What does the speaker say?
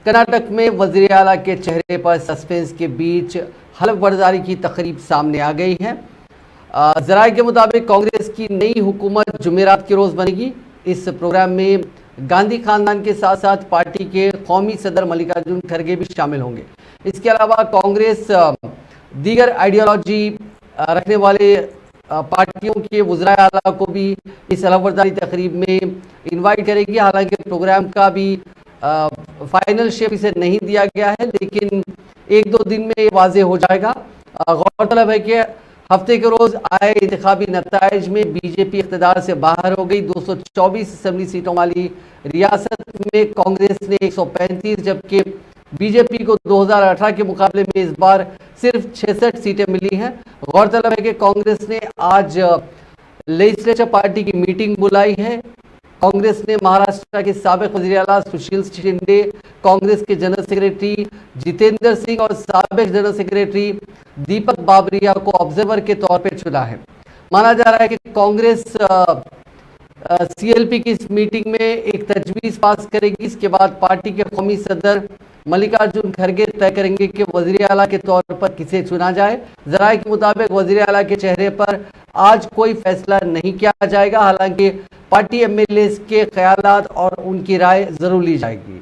कर्नाटक में वज़ीर आला के चेहरे पर सस्पेंस के बीच हलफ बर्दारी की तकरीब सामने आ गई है। ज़राए के मुताबिक कांग्रेस की नई हुकूमत जुमेरात के रोज़ बनेगी। इस प्रोग्राम में गांधी खानदान के साथ साथ पार्टी के कौमी सदर मल्लिकार्जुन खड़गे भी शामिल होंगे। इसके अलावा कांग्रेस दीगर आइडियोलॉजी रखने वाले पार्टियों के वज़ीर आला को भी इस हलफ बर्दारी तकरीब में इनवाइट करेगी। हालांकि प्रोग्राम का भी फाइनल शेप इसे नहीं दिया गया है, लेकिन एक दो दिन में ये वाज़ेह हो जाएगा। गौरतलब है कि हफ्ते के रोज आए इंतखाबी नताइज में बीजेपी इख्तिदार से बाहर हो गई। 224 असेंबली सीटों वाली रियासत में कांग्रेस ने 135, जबकि बीजेपी को 2018 के मुकाबले में इस बार सिर्फ 66 सीटें मिली हैं। गौरतलब है कि कांग्रेस ने आज लेजिस्लेचर पार्टी की मीटिंग बुलाई है। कांग्रेस ने महाराष्ट्र के साबिक वज़ीर आला सुशील शिंदे, कांग्रेस के जनरल सेक्रेटरी जितेंद्र सिंह और साबिक जनरल सेक्रेटरी दीपक बाबरिया को ऑब्जर्वर के तौर पे चुना है। माना जा रहा है कि कांग्रेस सीएलपी की इस मीटिंग में एक तजवीज़ पास करेगी। इसके बाद पार्टी के कौमी सदर मल्लिकार्जुन खड़गे तय करेंगे कि वज़ीर आला के तौर पर किसे चुना जाए। ज़राए के मुताबिक वज़ीर आला के चेहरे पर आज कोई फैसला नहीं किया जाएगा। हालांकि पार्टी एमएलए के ख्यालात और उनकी राय जरूर ली जाएगी।